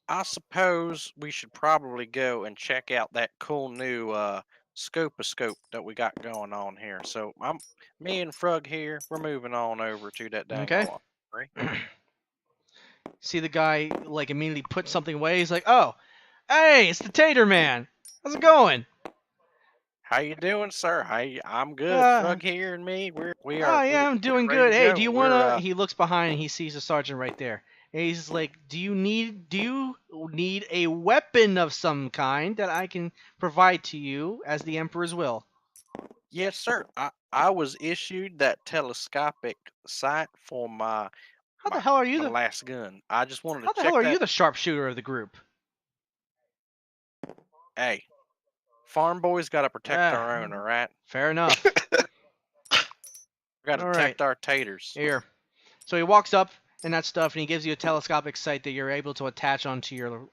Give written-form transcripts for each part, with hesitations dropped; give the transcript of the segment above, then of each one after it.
I suppose we should probably go and check out that cool new Scope that we got going on here. So me and Frug here, we're moving on over to that dang Okay. old armory. See the guy like immediately put something away. He's like, "Oh, hey, it's the Tater Man. How's it going?" How you doing, sir? Hey, I'm good. Uh, Frug here and me, oh yeah, I'm we're doing ready good. to Hey, do go. you We're wanna? He looks behind and he sees the sergeant right there. And he's like, do you need a weapon of some kind that I can provide to you as the Emperor's will? Yes, sir. I was issued that telescopic sight for How the hell are you my the last gun. I just wanted How to the hell check are you that. the sharpshooter of the group? Hey, farm boys got to protect Ah, our own, all right? fair enough. We got to All right, protect our taters. here. So he walks up and that stuff, and he gives you a telescopic sight that you're able to attach onto your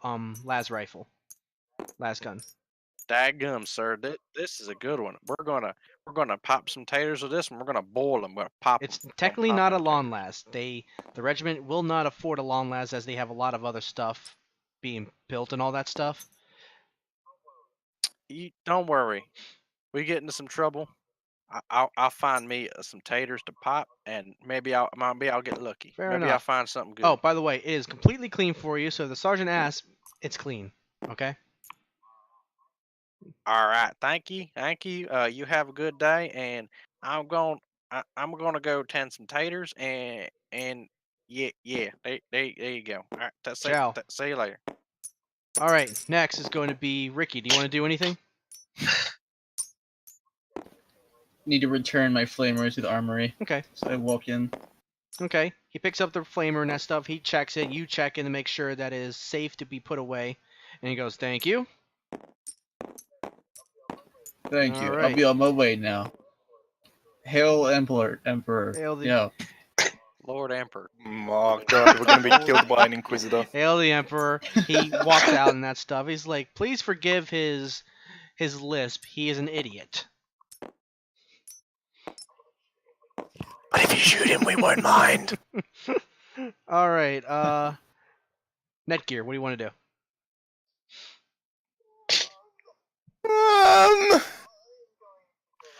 las rifle, las gun. Dadgum, sir. This is a good one. We're gonna pop some taters with this, and we're gonna boil them. We're gonna pop them. It's We're gonna technically pop not a them lawn taters. las. The regiment will not afford a lawn las as they have a lot of other stuff being built and all that stuff. You don't worry. We get into some trouble. I'll find me some taters to pop, and maybe I'll get lucky. Fair Maybe I'll enough. find something Oh, good. by the way, it is completely clean for you. So if the sergeant asks, it's clean. Okay. All right, thank you, thank you. You have a good day, and I'm going. I'm gonna go tend some taters, and yeah. There you go. All right, Ciao. see you later. All right. Next is going to be Ricky. Do you want to do anything? Need to return my flamer to the armory. Okay. So I walk in. Okay. He picks up the flamer and that stuff. He checks it. You check it to make sure that it is safe to be put away. And he goes, "Thank you." Thank All you. I'll right. be on my way now. Hail Emperor. Hail the Yeah. Lord Emperor. Oh god, we're gonna be killed by an Inquisitor. Hail the Emperor. He walks out and that stuff. He's like, "Please forgive his lisp. He is an idiot." But if you shoot him, we won't mind. All right. Netgear, what do you want to do?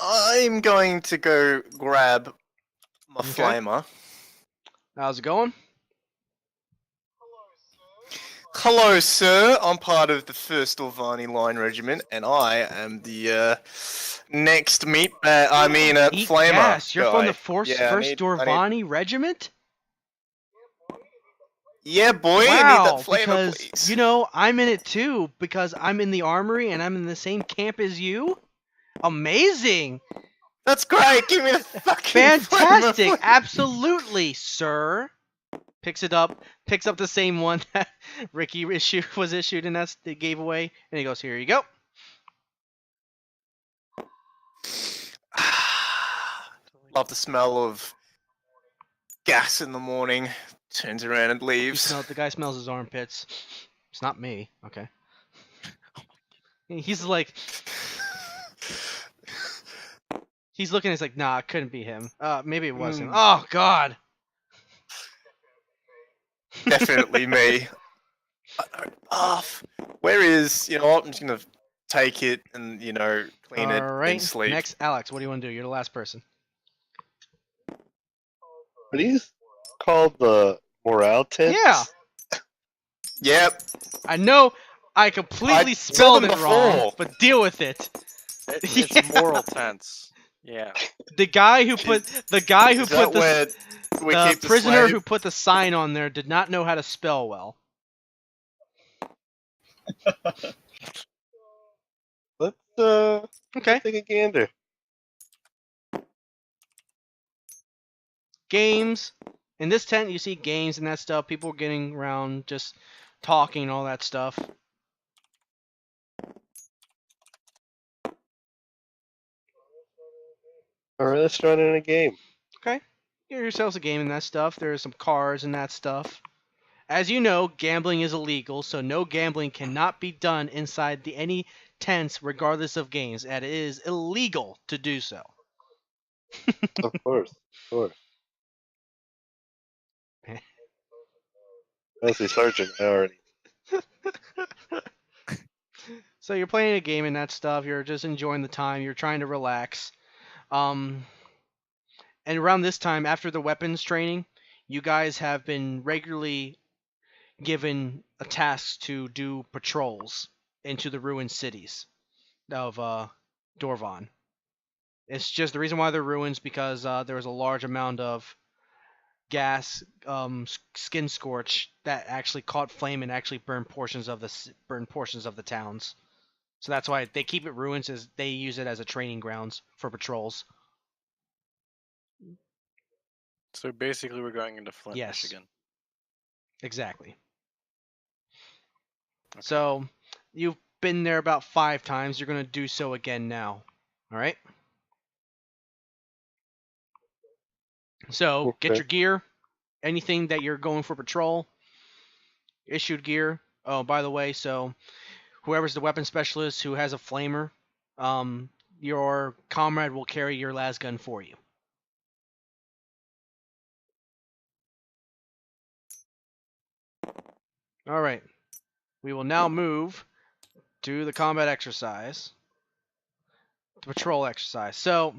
I'm going to go grab my Okay. flamer. How's it going? Hello, sir. I'm part of the 1st Orvani Line Regiment, and I am the next Eat flamer gas. You're from guy. the First I need- Dorvani Regiment? Yeah, boy, I need Wow, that flamer, because, please. you know, I'm in it too, because I'm in the armory and I'm in the same camp as you. Amazing! That's great. Give me the fucking Fantastic! flamer, please. Absolutely, sir! Picks up the same one that Ricky was issued and that's they gave away, and he goes, "Here you go." Love the smell of gas in the morning. Turns around and leaves. The guy smells his armpits. It's not me. Okay. He's like, he's looking. He's like, nah, it couldn't be him. Maybe it was him. Oh God. Definitely me. Where is, you know what, I'm just gonna take it and, clean it and sleep. Next, Alex. What do you want to do? You're the last person. Are these called the morale tents? Yeah. Yep. I know. I completely spelled it wrong, before. but deal with it. It's moral tense. Yeah. The guy who put the prisoner who put the sign on there did not know how to spell well. Let's Okay. take a gander. Games. In this tent, you see games and that stuff. People getting around, just talking and all that stuff. Alright, let's run in a game. Okay. Get yourselves a game and that stuff. There's some cards and that stuff. As you know, gambling is illegal, so no gambling cannot be done inside any tents regardless of games. And it is illegal to do so. Of course. As a sergeant, I already. So you're playing a game and that stuff. You're just enjoying the time. You're trying to relax. And around this time, after the weapons training, you guys have been regularly given a task to do patrols into the ruined cities of Dorvan. It's just the reason why they're ruins because there was a large amount of gas, skin scorch that actually caught flame and actually burned portions of the towns. So that's why they keep it ruins, as they use it as a training grounds for patrols. So basically, we're going into Flint, Yes. Michigan. Exactly. Okay. So you've been there about 5 times. You're going to do so again now. All right. So get Okay. your gear. Anything that you're going for patrol. Issued gear. Oh, by the way, so whoever's the weapon specialist who has a flamer, your comrade will carry your las gun for you. All right. We will now move to the combat exercise. The patrol exercise. So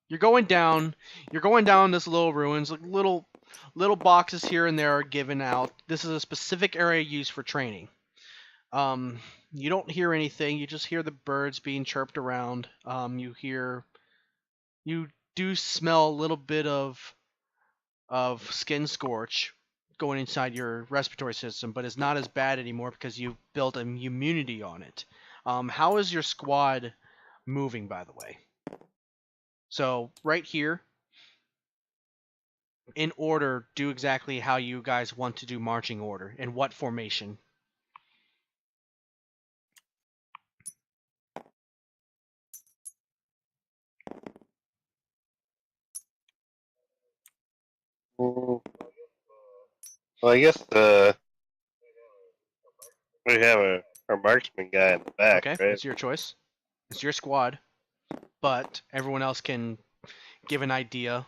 you're going down this little ruins, like little boxes here and there are given out. This is a specific area used for training. You don't hear anything, you just hear the birds being chirped around. You do smell a little bit of skin scorch going inside your respiratory system, but it's not as bad anymore because you've built an immunity on it. How is your squad moving, by the way? So right here, in order, do exactly how you guys want to do marching order and what formation. Well, I guess we have our marksman guy in the back, Okay, right? it's your choice. It's your squad, but everyone else can give an idea.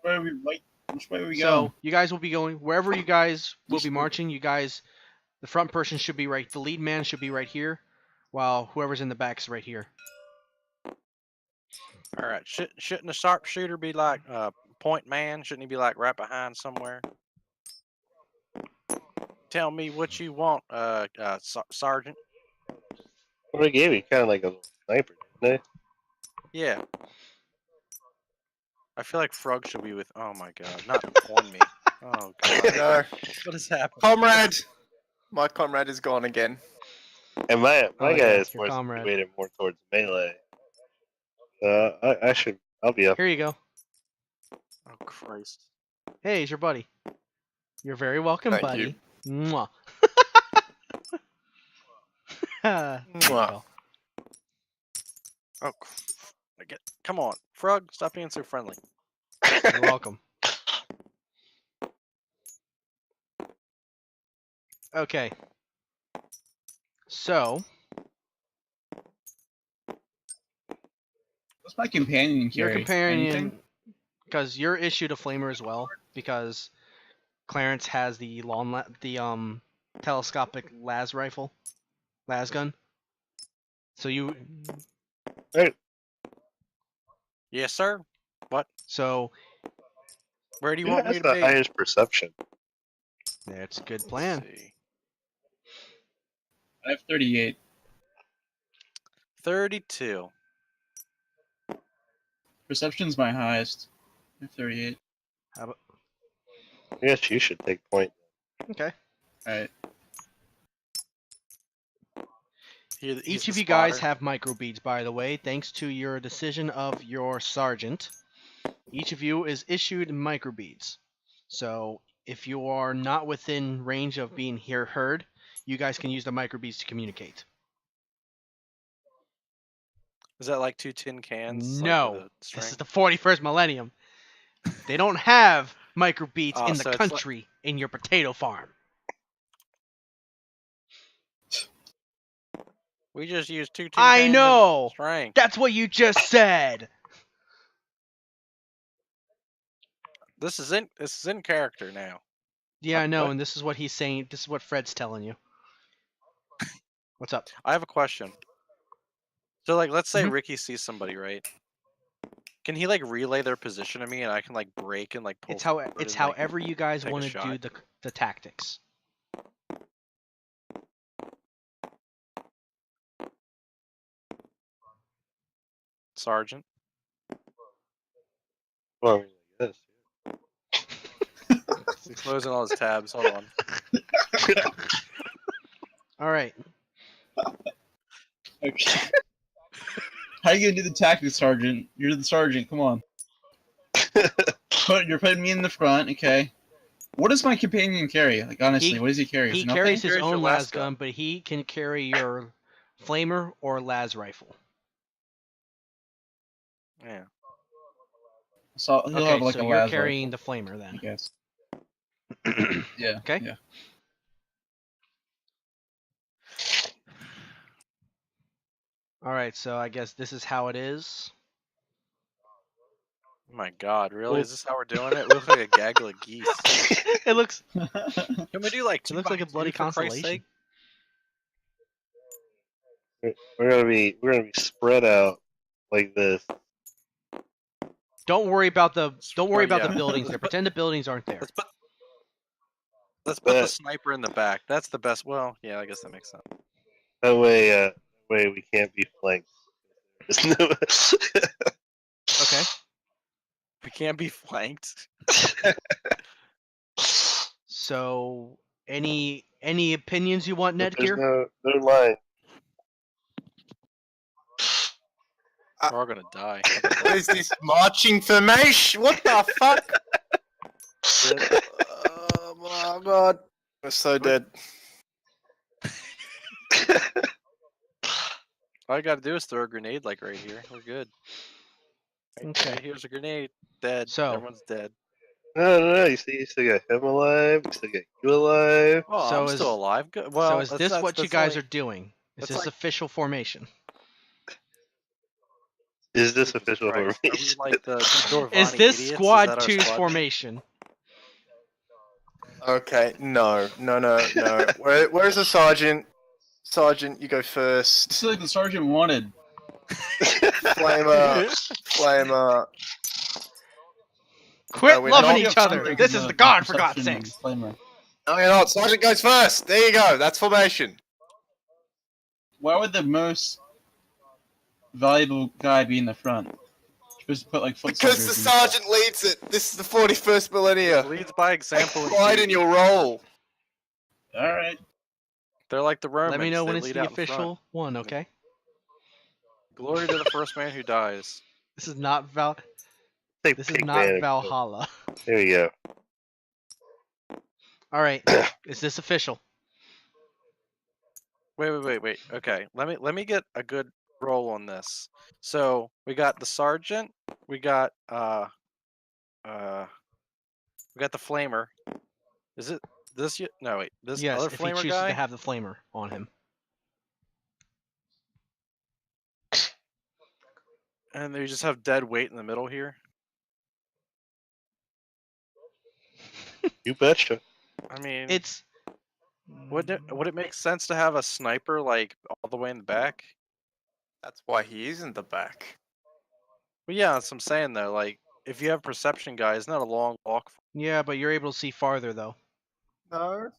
Which way are we So going? you guys will be going wherever you guys will be marching. You guys, the front person should be right. The lead man should be right here, while whoever's in the back is right here. All right. Shouldn't a sharpshooter be like point man? Shouldn't he be like right behind somewhere? Tell me what you want, Sergeant. Well, they gave you kind of like a little sniper, didn't Yeah. I feel like Frog should be with. Oh my God! Not on me. Oh God! No, What has happened? comrade. My comrade is gone again. they? And my Oh, guy yeah, is your more comrade. situated more towards melee. I'll be up. Here you go. Oh Christ! Hey, it's your buddy. You're very welcome, Thank buddy. you. Mwah. There you Mwah. go. Oh, come on, Frog! Stop being so friendly. You're welcome. Okay. So What's my companion your carry? companion, Anything? because you're issued a flamer as well, because Clarence has the telescopic las gun. So you, Hey, Yes, sir. What? so Where do you who want me has to the be? highest perception? that's a good Let's plan. see. I have 38. 32. Perception's my highest. I have 38. How about, I guess you should take point. okay. Alright. He's Each the of you guys spotter. have microbeads, by the way, thanks to your decision of your sergeant. Each of you is issued microbeads. So if you are not within range of being heard, you guys can use the microbeads to communicate. Is that like 2 tin cans? No, Like with a this string? is the 41st millennium. They don't have microbeads Oh, in the so it's like- country in your potato farm. We just used 2 tin I cans know! and a string. That's what you just said. This is in character now. Yeah, I know, What? and this is what he's saying. This is what Fred's telling you. What's up? I have a question. So, like, let's say Mhm. Ricky sees somebody, right? Can he like relay their position to me, and I can like break and like pull It's forward it's and, like, however you guys take a want to do shot? the tactics. Sergeant. Well, I mean, yes. He's closing all his tabs. Hold on. All right. Okay. How you gonna do the tactics, Sergeant? You're the sergeant. Come on. You're putting me in the front. Okay. What does my companion carry? Like honestly, what does he carry? He Nothing? carries his Carries your own las las gun, but he can carry your flamer or las rifle. Yeah. So he'll Okay, have like so a you're las carrying rifle, the flamer I then. guess. Yeah. Okay. Yeah. All right, so I guess this is how it is. Oh my God, really? Well- Is this how we're doing it? We look like a gaggle of geese. It looks Can we do like it two looks by like a two, bloody for Christ's constellation. sake? We're gonna be spread out like this. Don't worry about the yeah. buildings there. Pretend the buildings aren't there. Let's put the But- sniper in the back. That's the best. Well, yeah, I guess that makes sense. That way we can't be flanked. Okay. We can't be flanked. So any opinions you want, There's Netgear? no line. We're all gonna die. What is this marching formation? What the fuck? Oh my god. We're so dead. All you gotta do is throw a grenade like right here. We're good. Okay. Right here's a grenade. Dead. So- Everyone's dead. No. You see, you still got him alive. You still got you alive. Oh, So I'm is- still alive. Good. Well, So is this what you guys are doing? Is that's this like- official formation? Is this Jesus official Christ, are we formation? like the Dorvani Is this idiots? Squad that our 2's squad name? formation? Okay, no. Where's the sergeant? Sergeant, you go first. This is like the sergeant wanted. Flamer. Quit we're loving not each other. Something This in is the God, for God's perception sakes. disclaimer. No, you're not. Sergeant goes first. There you go. That's formation. Why would the most valuable guy be in the front? You're supposed to put like foot Because the soldiers in the front. sergeant leads it. This is the 41st millennia. Leads by example. Take and pride in duty. your role. All right. They're like the Romans. Let me know when they it's lead the out in front. official one, okay? Glory to the first man who dies. This is not Take This is Pigman not and- Valhalla. There you go. All right. Is this official? Wait. Okay, let me get a good roll on this. So we got the sergeant. We got the flamer. Is it this? No, wait. This Yes, other if he flamer chooses guy. to have the flamer on him. And they just have dead weight in the middle here. You betcha. I mean, It's would it make sense to have a sniper like all the way in the back? That's why he is in the back. Well, yeah, that's what I'm saying though. Like, if you have perception guy, it's not a long walk. Yeah, but you're able to see farther though. No.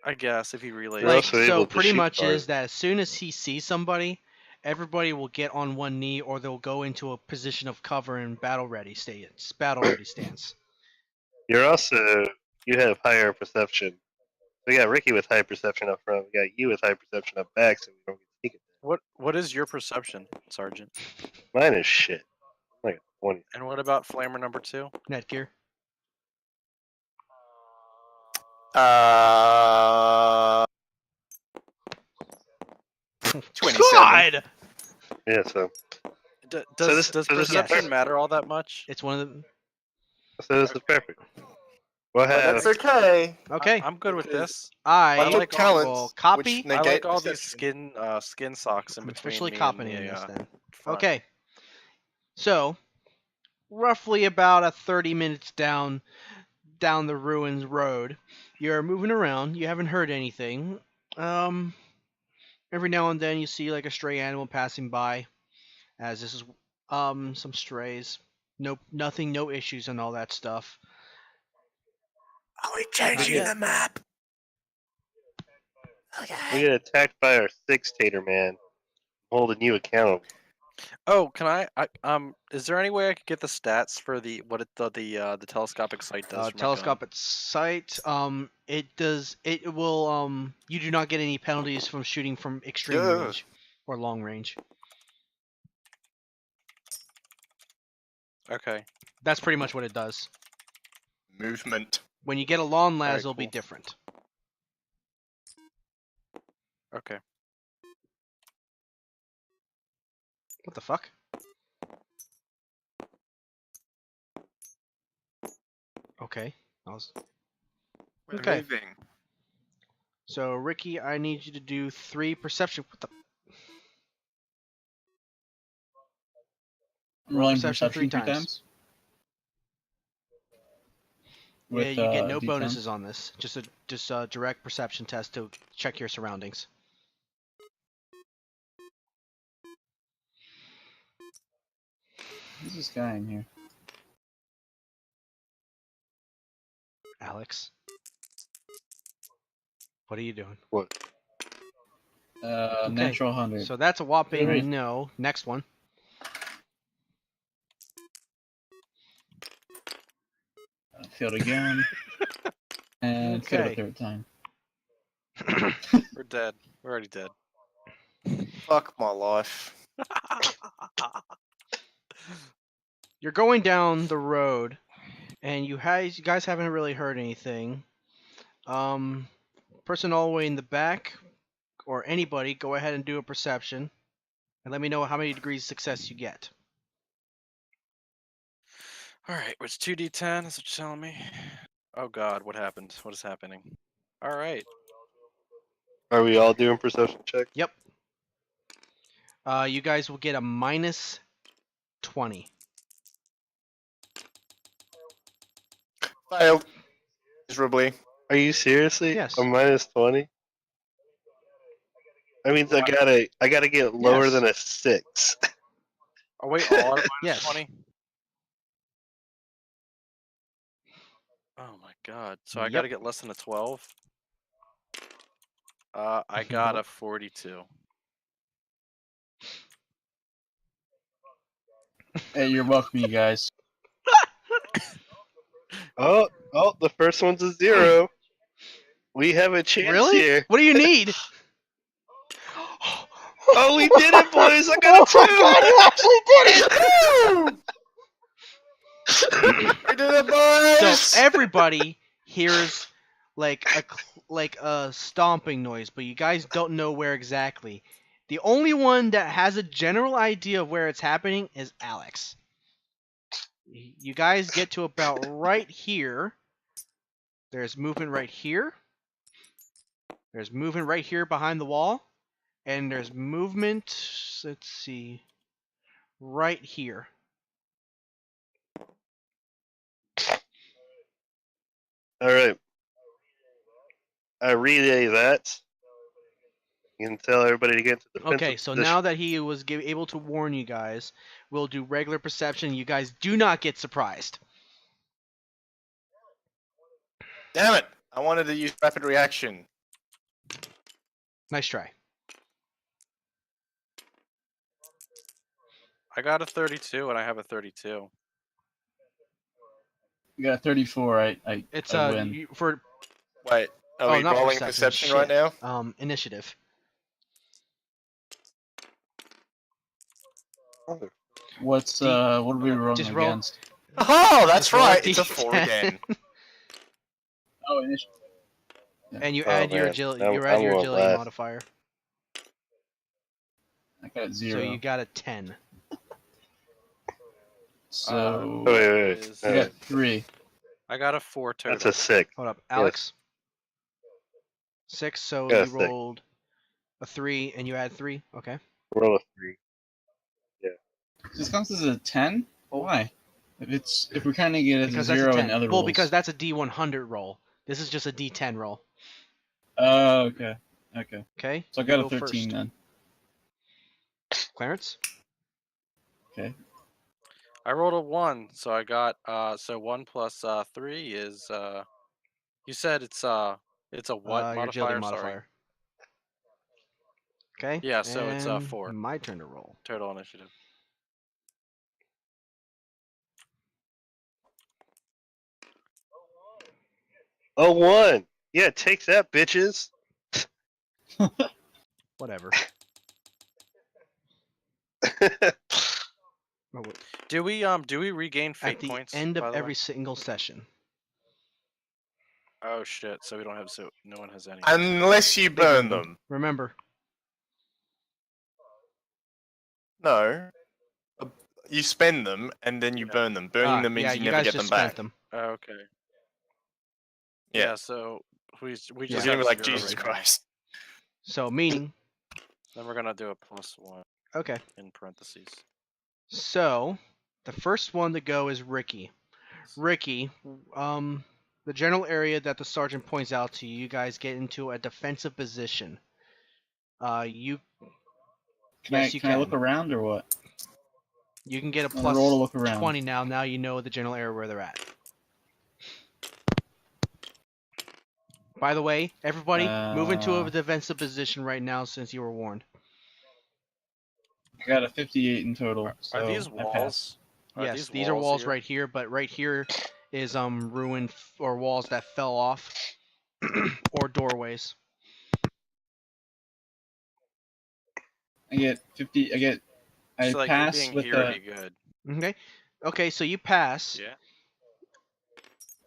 I guess if he relays. You're Like also able so to pretty shoot much farther. is that as soon as he sees somebody, everybody will get on one knee or they'll go into a position of cover and battle ready stance. You're also you have higher perception. We got Ricky with high perception up front. We got you with high perception up back, so we don't get sneak attack. What is your perception, Sergeant? Mine is shit. I'm like a 20. And what about flamer number 2? Netgear. Uh. 27. God! Yeah, so Does this- so this is perception perfect. matter all that much? It's one of the this is perfect. We'll But have that's okay. Okay. I'm good with this. I I like all- talents. will copy. which I like negate all these perception. skin socks in I'm between officially me copying and the, this then. front. Okay. So, roughly about a 30 minutes down, down the ruins road. You're moving around. You haven't heard anything. Every now and then you see like a stray animal passing by, as this is some strays. Nothing, no issues and all that stuff. Are we Not changing yet. the map? We Okay. get attacked by our six-tater man. I'm holding you accountable. Oh, can is there any way I could get the stats for the the telescopic sight does for my gun? Telescopic sight. It does. It will. You do not get any penalties from shooting from extreme Yeah. range or long range. Okay. That's pretty much what it does. Movement. When you get a long las, Alright, it'll be cool. different. Okay. What the fuck? Okay. We're Okay. moving. So Ricky, I need you to do 3 perception. What the? Rolling perception perception 3 3 times. With, Yeah, you get no D10. bonuses on this. Just a direct perception test to check your surroundings. Who's this guy in here? Alex, what are you doing? What? Natural 100. So that's a whopping Right. no. Next one. Failed again. And failed a Okay. third time. We're dead. We're already dead. Fuck my life. You're going down the road, and you guys haven't really heard anything. Person all the way in the back, or anybody, go ahead and do a perception, and let me know how many degrees of success you get. Alright, it's 2d10, is what you're telling me? Oh god, what happened? What is happening? Alright. Are we all doing perception check? Yep. You guys will get a minus 20. Failed. Miserably. Are you seriously? Yes. A minus 20? That means I gotta get lower Yes. than a 6. Oh wait, all are minus Yes. 20? Oh my god. So I gotta get less than a 12? I got a 42. Hey, you're welcome, you guys. Oh, the first one's a 0. We have a chance Really? here. What do you need? Oh, we did it, boys! I got a 2! Oh my god, you actually did it! We did it, boys! So everybody hears like a stomping noise, but you guys don't know where exactly. The only one that has a general idea of where it's happening is Alex. You guys get to about right here. There's movement right here. There's movement right here behind the wall. And there's movement, let's see, right here. Alright. I relay that. You can tell everybody to get to the defensive Okay, so position. now that he was able to warn you guys, we'll do regular perception. You guys do not get surprised. Damn it! I wanted to use rapid reaction. Nice try. I got a 32 and I have a 32. You got 34. It's I win. for Wait, are we not rolling perception right shit. now? Initiative. What are we rolling just roll- against? Oh, that's Just roll a right. It's a 4 D10. again. Oh, initiative. And you Oh, add your man. agility. I'm You add your going agility last. modifier. I got 0. So you got a 10. So Wait. Is- I got 3. I got a 4 total. That's a 6. Hold up, Alex. 6. So Yeah, you 6. rolled a 3, and you add 3. Okay. Roll a 3. This counts as a 10? Why? If we kind of get it to Because that's a 0 in 10. the other Well, rolls. because that's a D100 roll. This is just a D10 roll. Oh, okay. Okay. Okay. So I you got a go 13 first. then. Clarence. Okay. I rolled a 1, so I got so 1 plus 3 is you said it's a what Your agility modifier? Sorry. modifier. Okay. Yeah, so it's and 4 my turn to roll. total initiative. Oh, 1. Yeah, take that, bitches. Whatever. Oh, wait. Do we regain fate At the points end by of the every way? single session. Oh shit! So we don't have no one has any. Unless you Big burn movie. them. Remember. No. You spend them and then you Yeah. burn them. Burning them means yeah, you you never guys get just them spent back. them. Okay. Yeah. Yeah. So we Yeah. just We're have gonna be like 0 Jesus right now. Christ. So meaning. Then we're gonna do a +1 Okay. in parentheses. So the first one to go is Ricky. Ricky, the general area that the sergeant points out to you, you guys get into a defensive position. You Can you I look around or what? You can get a I'm gonna roll to plus look around. 20 now. Now you know the general area where they're at. By the way, everybody, move into a defensive position right now since you were warned. I got a 58 in total. So Are these I passed. walls? Yes, these are walls here? right here, but right here is ruined or walls that fell off or doorways. I get 50. I So like pass being with here would a be good. Okay. Okay, so you pass. Yeah.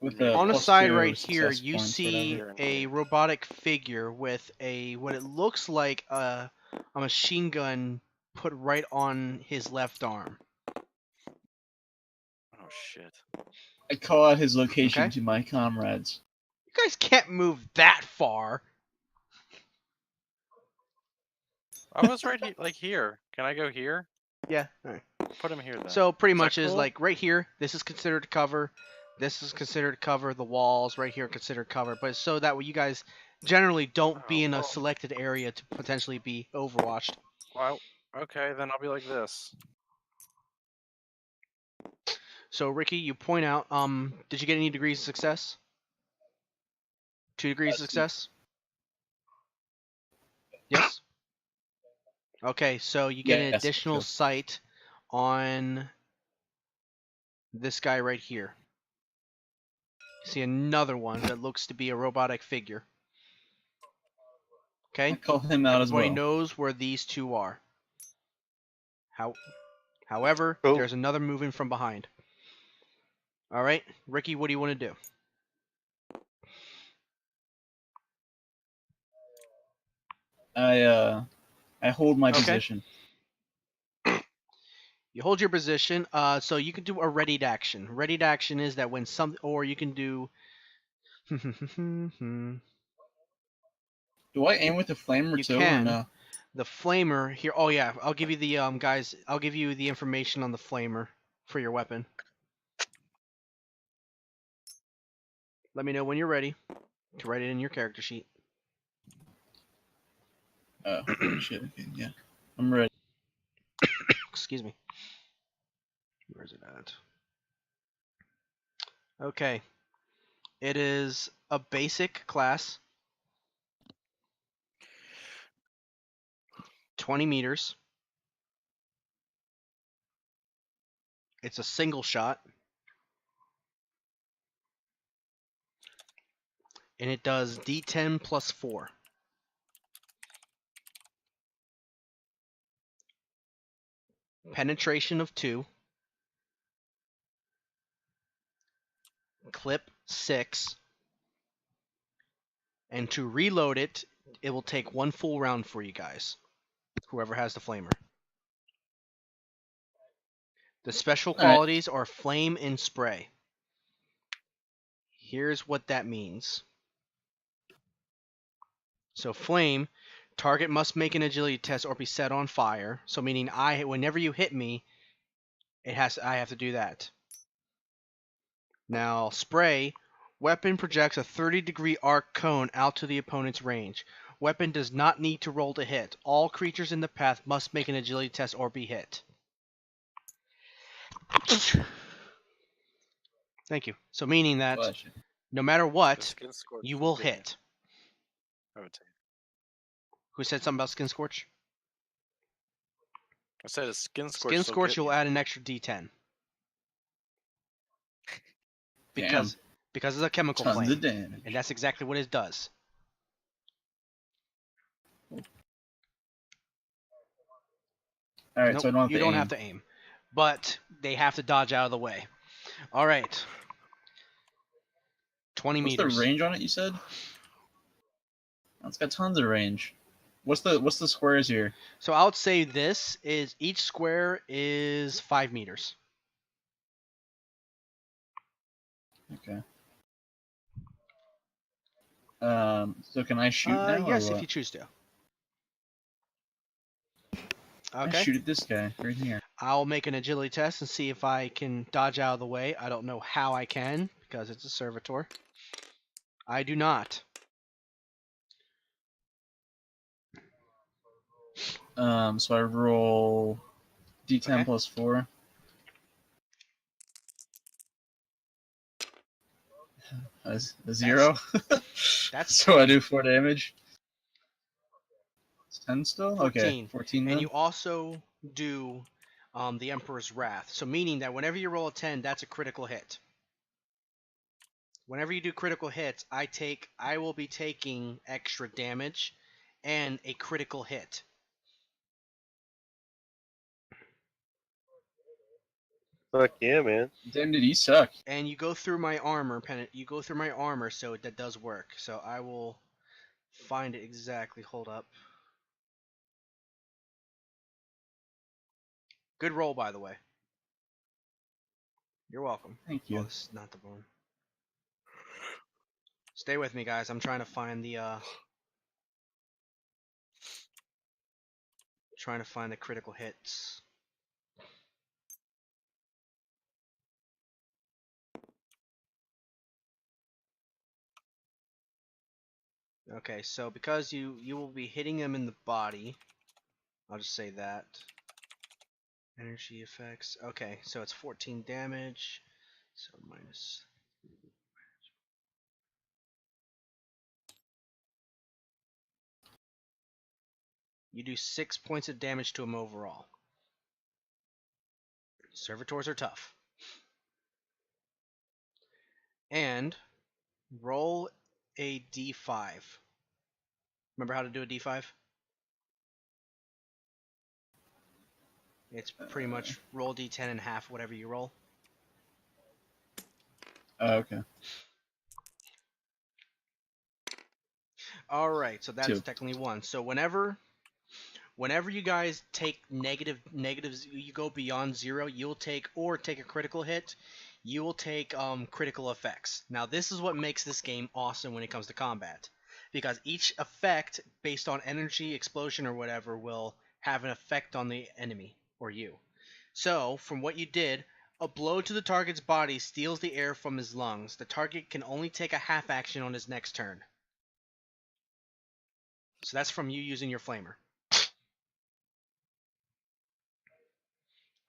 with Maybe a On the plus side 2 right here, success you points, see whatever. a robotic figure with what it looks like a machine gun put right on his left arm. Oh shit. I call out his location Okay. to my comrades. You guys can't move that far. I was right here, like here. Can I go here? Yeah. All right. Put him here then. So pretty Is that much is cool? like right here. This is considered cover. This is considered cover. The walls right here are considered cover. But so that way you guys generally don't be in a selected area to potentially be overwatched. Well, okay, then I'll be like this. So Ricky, you point out. Did you get any degrees of success? 2 degrees of success. Yes. Okay, so you get an Yes, additional sure. sight on this guy right here. You see another one that looks to be a robotic figure. I Okay? call him out as Everybody well. knows where these two are. However, Cool. there's another moving from behind. All right, Ricky, what do you want to do? I hold my Okay. position. You hold your position. So you can do a readied action. Readied action is that when or you can do. Do I aim with a flamer You too, can. or no? The flamer here. Oh yeah, I'll give you the guys. I'll give you the information on the flamer for your weapon. Let me know when you're ready to write it in your character sheet. Oh shit. Okay, yeah, I'm ready. Excuse me. Where is it at? Okay. It is a basic class. 20 meters. It's a single shot. And it does D10 plus 4. Penetration of 2. Clip 6. And to reload it, it will take 1 full round for you guys. Whoever has the flamer. The special qualities are flame and spray. Here's what that means. So flame, target must make an agility test or be set on fire. So meaning whenever you hit me, I have to do that. Now, spray. Weapon projects a 30-degree arc cone out to the opponent's range. Weapon does not need to roll to hit. All creatures in the path must make an agility test or be hit. Thank you. So meaning that Bless you. no matter The what, skin scorch you is will good. hit. I would say. Who said something about Skin Scorch? I said a skin scorch. Skin so Scorch, good. you'll add an extra D10. Damn. Because it's a chemical Tons flame. of damage. And that's exactly what it does. Alright, Nope, so I don't have you to don't aim. have to aim. But they have to dodge out of the way. Alright. 20 What's meters. the range on it, you said? Oh, it's got tons of range. What's the squares here? So I would say this is each square is 5 meters. Okay. So can I shoot now? Yes, or if what? you choose to. I Okay. shoot at this guy right here. I'll make an agility test and see if I can dodge out of the way. I don't know how I can because it's a servitor. I do not. So I roll D10 Okay. plus 4. A 0. That's so 10. I do 4 damage. It's 10 still? 14. Okay, 14 And then. you also do the Emperor's Wrath. So meaning that whenever you roll a 10, that's a critical hit. Whenever you do critical hits, I will be taking extra damage and a critical hit. Fuck yeah, man. Damn, did he suck? And you go through my armor, Pennant. You go through my armor, so that does work. So I will find it exactly. Hold up. Good roll, by the way. You're welcome. Thank Oh, you. this is not the one. Stay with me, guys. I'm trying to find the critical hits. Okay, so because you will be hitting them in the body, I'll just say that. Energy effects. Okay, so it's 14 damage. So minus. You do 6 points of damage to him overall. Servitors are tough. And roll a d5. Remember how to do a d5? It's pretty much roll d10 and half whatever you roll. Oh, okay. Alright, so that's 2. technically 1. So whenever you guys take negatives, you go beyond 0, you'll take a critical hit, you will take critical effects. Now this is what makes this game awesome when it comes to combat, because each effect based on energy, explosion, or whatever will have an effect on the enemy or you. So from what you did, a blow to the target's body steals the air from his lungs. The target can only take a half action on his next turn. So that's from you using your flamer.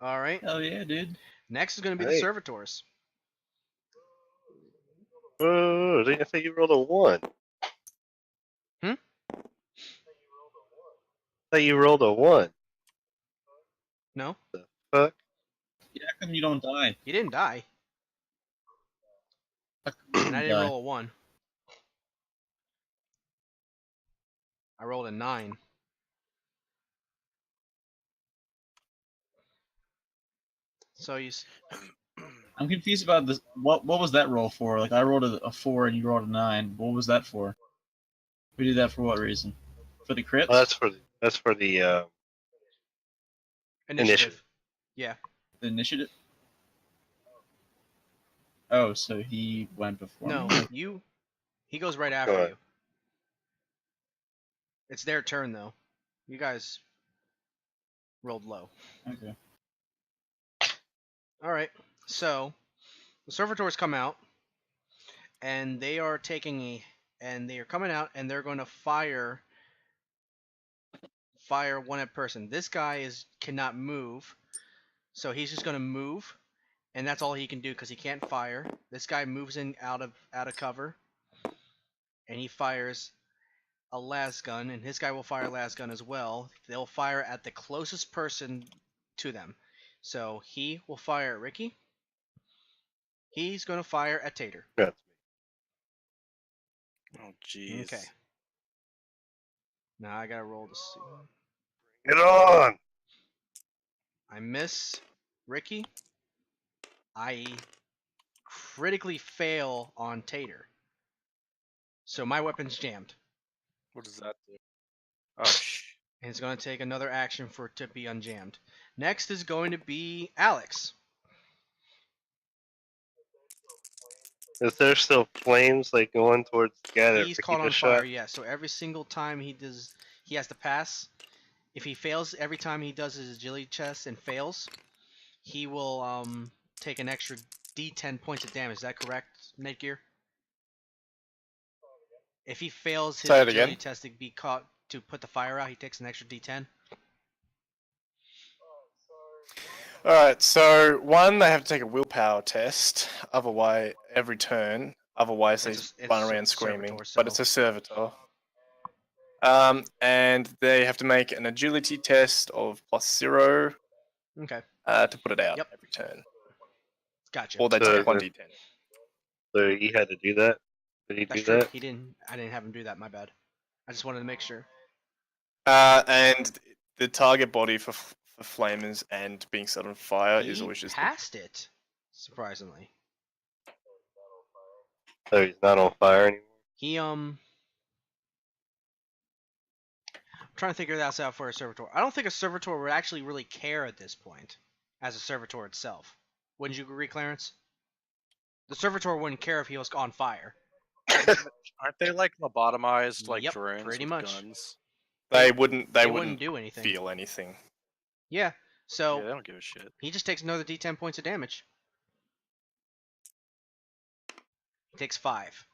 Alright. Hell yeah, dude. Next is going to be Hey. the servitors. Oh, I think you rolled a 1. Hmm? I thought you rolled a 1. No? Fuck. Yeah, how come you don't die? He didn't die. How come you And I don't didn't die? roll a 1. I rolled a 9. So I'm confused about this. What was that roll for? Like, I rolled a 4 and you rolled a 9. What was that for? We did that for what reason? For the crits? Oh, that's for the initiative. Yeah. The initiative? Oh, so he went before No, me? he goes right Go after ahead. you. It's their turn though. You guys rolled low. Okay. Alright. So The servitors come out, and they are coming out, and they're going to fire one at person. This guy cannot move, so he's just going to move, and that's all he can do because he can't fire. This guy moves in out of cover, and he fires a las gun, and his guy will fire a las gun as well. They'll fire at the closest person to them. So he will fire at Ricky. He's going to fire at Tater. That's Oh, jeez. Okay. Now I gotta roll to see. me. Get on! I miss Ricky. I critically fail on Tater. So my weapon's jammed. What does that do? Oh, shh. And it's going to take another action for it to be unjammed. Next is going to be Alex. Is there still flames like going towards the guy that He's Ricky caught on just fire, shot? yeah. So every single time he has to pass. If he fails every time he does his agility test and fails, he will take an extra D10 points of damage. Is that correct, Netgear? If he fails his Say it agility again. test to be caught to put the fire out, he takes an extra D10. Alright, so one, they have to take a willpower test, otherwise, every turn. Otherwise, they It's run a around screaming. servitor, But it's a servitor. And they have to make an agility test of +0 Okay, to put it out Yep. every turn. gotcha. Or they So take 1d10. So he had to do that? Did he That's do true. that? He didn't. I didn't have him do that. My bad. I just wanted to make sure. And the target body for flamers and being set on fire is He always just passed it, surprisingly. So he's not on fire anymore? He I'm trying to figure that out for a servitor. I don't think a servitor would actually really care at this point, as a servitor itself. Wouldn't you agree, Clarence? The servitor wouldn't care if he was on fire. Aren't they like lobotomized, like Yep, drones pretty with much. guns? they wouldn't do anything. feel anything. Yeah. So Yeah, they don't give a shit. he just takes another D10 points of damage. He takes 5.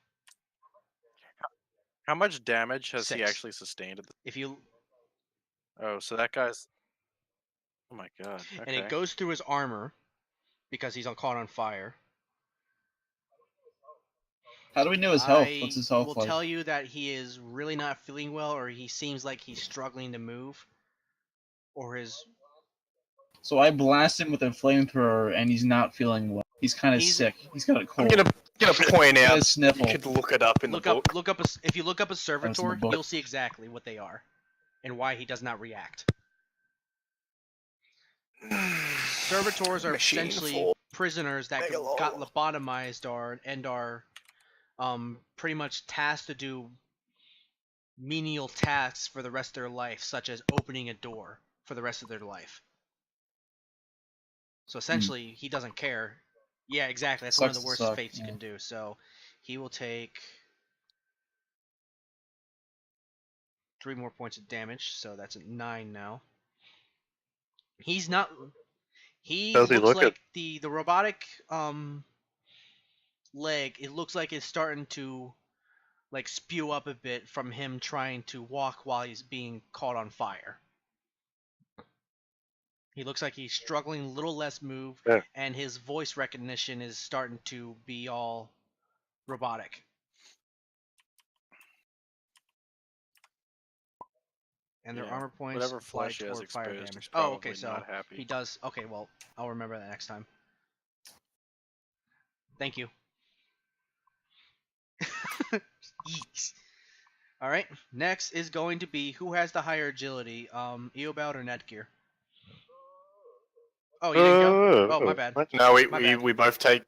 How much damage has he 6. actually sustained? If you Oh, so that guy's. Oh my god. Okay. and it goes through his armor because he's caught on fire. How do we know his health? I What's his health will like? tell you that he is really not feeling well, or he seems like he's struggling to move, or his. So I blast him with a flamethrower, and he's not feeling well. He's kind of He's- sick. He's got a I'm cold. gonna point Got out. a You sniffle. could look it up in the book. If you look up a servitor, book. you'll see exactly what they are, and why he does not react. Servitors are Machine essentially for prisoners that Megalo. got lobotomized and are pretty much tasked to do menial tasks for the rest of their life, such as opening a door for the rest of their life. So essentially, he doesn't care. Yeah, exactly. That's one of Sucks the to worst suck, fates you yeah. can do. So he will take 3 more points of damage. So that's at 9 now. He's not. He Does he looks look like the robotic leg. It looks like it's starting to like spew up a bit from him trying to walk while he's being caught on fire. He looks like he's struggling a little less move, Yeah. and his voice recognition is starting to be all robotic. And their Yeah, armor points whatever apply flesh he has toward fire exposed, damage. he's Oh, okay, probably so not happy. he does. Okay, well, I'll remember that next time. Thank you. Yeeks. All right. Next is going to be who has the higher agility, Eobald or Netgear. Oh, you didn't go? Oh, my bad. What? No, My bad. we both take.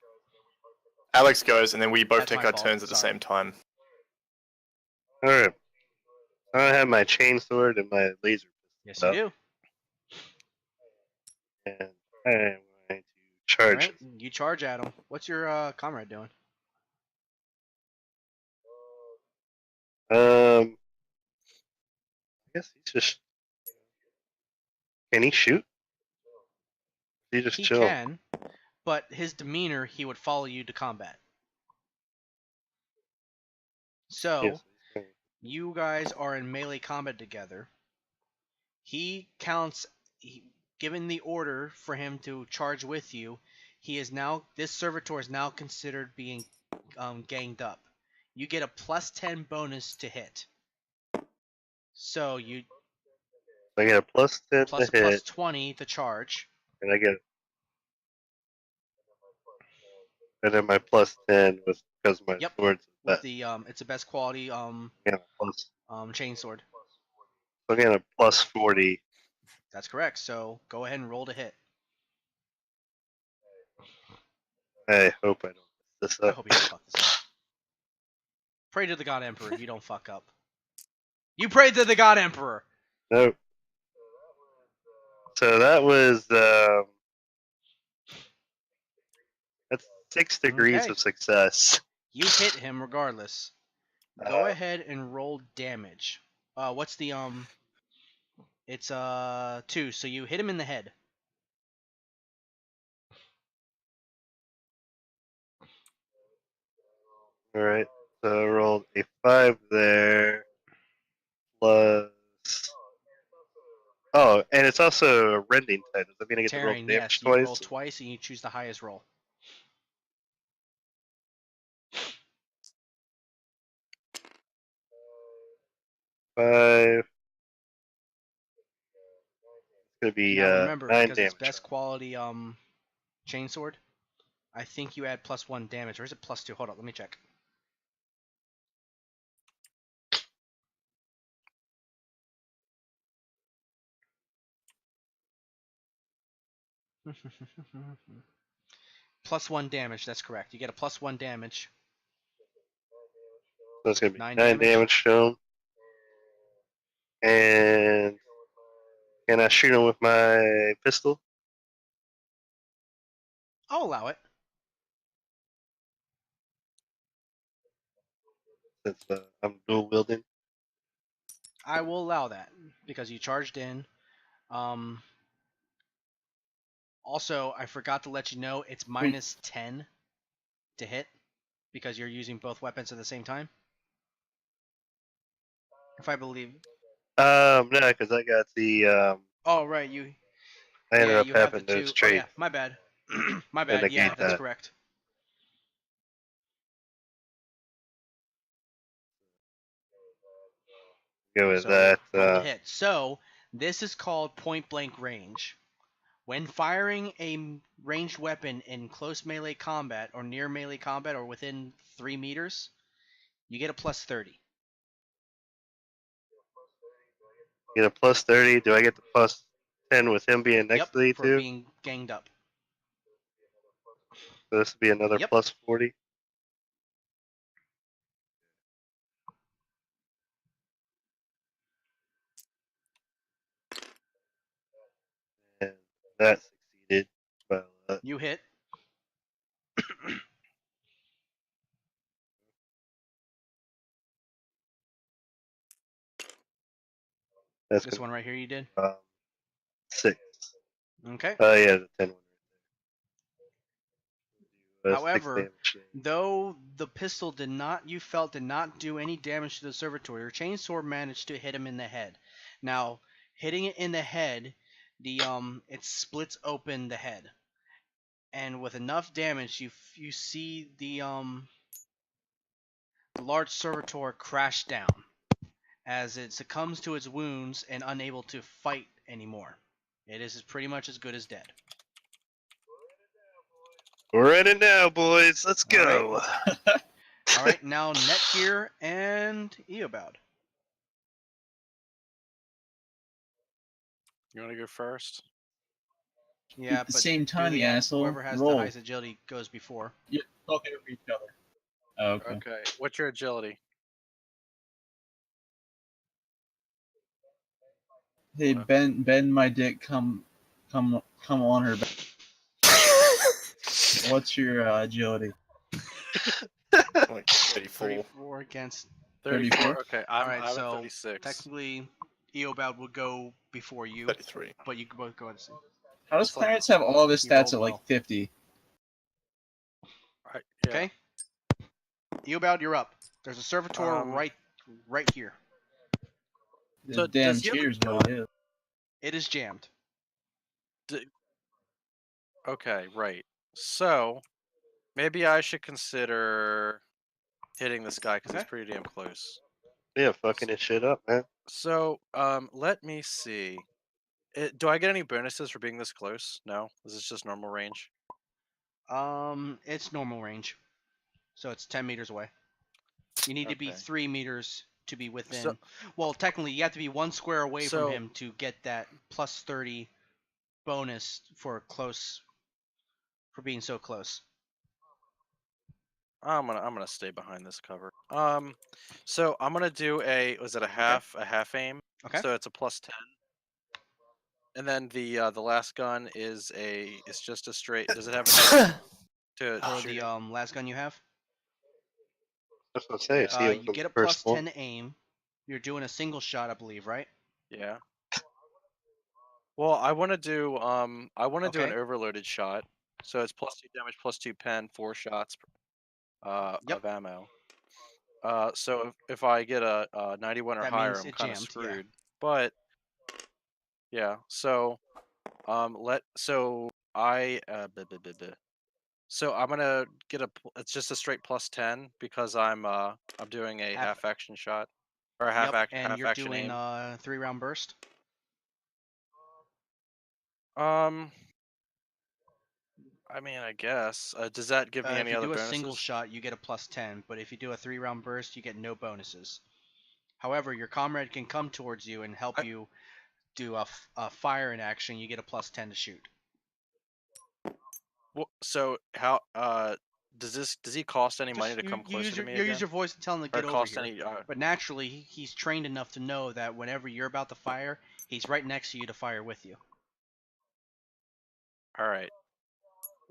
Alex goes, and then we both That's take my our fault, turns at the sorry. same time. Alright. I have my chain sword and my laser Yes, you do. pistol, and I am going to All charge. right, you charge at him. What's your comrade doing? I guess he's just. Can he shoot? He just He chill. can, but his demeanor, he would follow you to combat. So, Yes. you guys are in melee combat together. He counts, given the order for him to charge with you, this servitor is now considered being ganged up. You get a +10 bonus to hit. So you I get a +10 plus to a hit, +20 to charge. and then my +10 was because my Yep. sword's With best. the it's the best quality Yeah, plus. chainsword. So I get a +40. That's correct. So go ahead and roll to hit. I hope I don't mess this I up. hope you don't fuck this up. Pray to the God Emperor you don't fuck up. You prayed to the God Emperor. Nope. So that was that's 6 degrees Okay. of success. You hit him regardless. Go ahead and roll damage. What's the It's 2. So you hit him in the head. All right. So I rolled a 5 there, plus. Oh, and it's also a rending type. Does that mean I get to roll Tearing, damage yes. You roll twice? twice and you choose the highest roll. 5. It's gonna be Now remember, 9 because it's damage. best quality chainsword, I think you add +1 damage, or is it +2? Hold on, let me check. +1 damage, that's correct. You get a +1 damage. So it's gonna be 9 9 damage shown. And can I shoot him with my pistol? I'll allow it. Since I'm dual wielding. I will allow that because you charged in. Also, I forgot to let you know it's -10 to hit because you're using both weapons at the same time. If I believe. No, because I got the Oh right, you. I ended Yeah, up you have the having those 2. Oh traits. yeah, my bad. My And bad. Yeah, negate that's that. correct. Go with So that. roll to hit. So this is called point blank range. When firing a ranged weapon in close melee combat or near melee combat or within 3 meters, you get a +30. Get a +30. Do I get the +10 with him being next Yep, to me for too? being ganged up. So this would be another Yep. +40. And that succeeded. Well, You hit. that's This gonna one right here you did. be 6. Okay. Oh yeah, the 10 one. Do, 6 However, damage. though the pistol did not do any damage to the servitor, your chainsword managed to hit him in the head. Now, hitting it in the head, it splits open the head, and with enough damage, you see the large servitor crash down as it succumbs to its wounds and unable to fight anymore. It is pretty much as good as dead. We're in it now, boys. Let's go. All right, now Netgear and Eobald. You want to go first? Yeah, At the but same time, do you asshole. whoever has the Roll. highest agility goes before. You're talking over each other. Oh, okay. Okay. What's your agility? Hey, bend my dick. Come on her back. What's your agility? Like 34. 34 against. 34. Okay, I'm Alright, at so 36. technically, Eobald would go before you, 33. but you can both go at the same. How does It's like- Clarence have all of his He stats rolled at like well. 50? Yeah. Okay. Eobald, you're up. There's a servitor right here. The So damn does he have a cheers what it is. It is jammed. Okay, right. So maybe I should consider hitting this guy because he's Okay. pretty damn close. Yeah, fucking his shit up, man. So let me see. Do I get any bonuses for being this close? No. Is this just normal range? It's normal range, so it's 10 meters away. You need to be Okay. 3 meters to be within. So- Well, technically, you have to be 1 square away from So- him to get that plus 30 bonus for being so close. I'm gonna stay behind this cover. So I'm gonna do was it a half aim? Okay. So it's a plus 10. And then the last gun is it's just a straight. Does it have a to For shoot the it? last gun you have, That's what I'm saying. See, you get a plus 10 aim. You're doing a single shot, I believe, right? Yeah. Well, I want to do do an Okay. overloaded shot. So it's plus 2 damage, plus 2 pen, 4 shots Yep. of ammo. So if I get a 91 or That higher, means I'm it kind of jammed, yeah. screwed. But yeah, so so I so I'm gonna get it's just a straight plus 10 because I'm doing a Half- half action shot or a Yep. And half you're action doing aim. 3-round burst. I mean, I guess. Does that give me If any you other do a bonuses? single shot, you get a plus 10. But if you do a 3-round burst, you get no bonuses. However, your comrade can come towards you and help you do a fire in action. You get a plus 10 to shoot. Well, so how does he cost any money to come you closer to me use again? your voice to tell him to Or get over cost here. any? But naturally, he's trained enough to know that whenever you're about to fire, he's right next to you to fire with you. All right.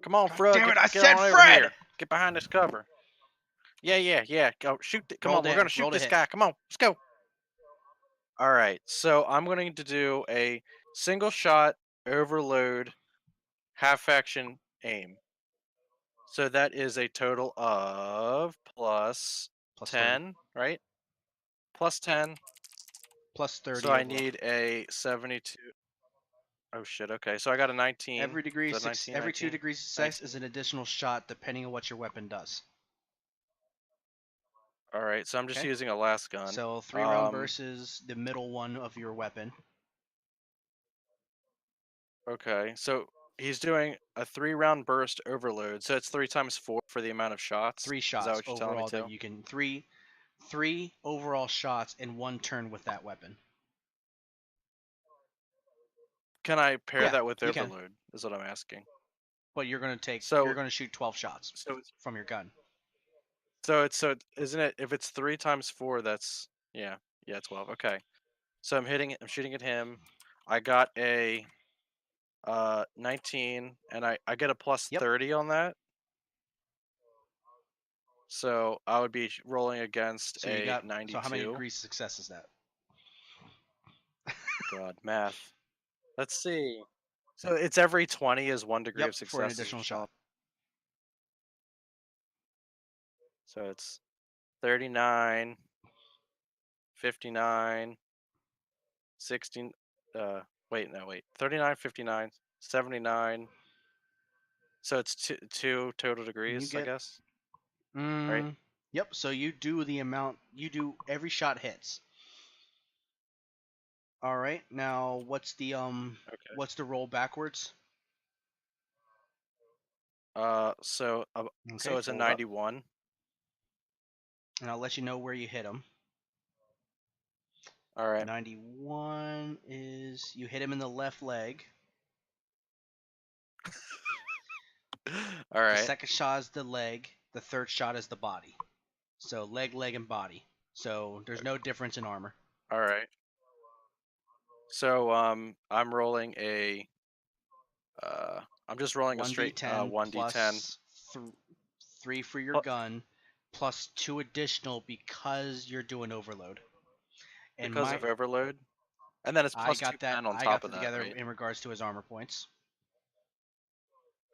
Come on, God Frog. damn it, I Get said on over Fred! here. Get behind this cover. Yeah. Go shoot. Come Roll on, we're to gonna hit, shoot roll to this hit. guy. Come on, let's go. All right. So I'm going to do a single shot overload half action aim. So that is a total of plus Plus 10, 30. right? Plus 10. Plus 30 So I overall. need a 72. Oh shit. Okay. So I got a 19. Every degree, Is that 19, every 2 19? degrees of success 19. is an additional shot depending on what your weapon does. All right. So I'm just Okay. using a last gun. So 3-round burst is the middle one of your weapon. Okay. So he's doing a 3-round burst overload. So it's 3 times 4 for the amount of shots. 3 Is that shots what you're telling me overall too? that you can three overall shots in 1 turn with that weapon. Can I pair Yeah, that with you can. overload? Is what I'm asking. But you're gonna So- you're gonna shoot 12 shots So from your gun. so isn't it if it's 3 times 4 that's yeah 12. Okay. So I'm shooting at him. I got a 19 and I get a plus Yep. 30 on that. So I would be rolling against So you a got 92. so how many degrees of success is that? God, math. Let's see. So it's every 20 is 1 degree Yep, of success. for an is additional what shot. So it's 39, 59, 16. Wait, 39, 59, 79. So it's two total degrees, I get- guess. Right? Yep. So you do the amount. You do every shot hits. All right. Now what's the Okay. what's the roll backwards? So Okay, it's a hold up. 91. And I'll let you know where you hit him. All right. 91 is you hit him in the left leg. All right. The second shot is the leg. The third shot is the body. So leg, and body. So there's no difference in armor. All right. So I'm rolling I'm just rolling a straight 1d10 plus 3 for your gun plus 2 additional because you're doing overload. And because of overload. And then it's plus 2 pen on top of that, together right? in regards to his armor points.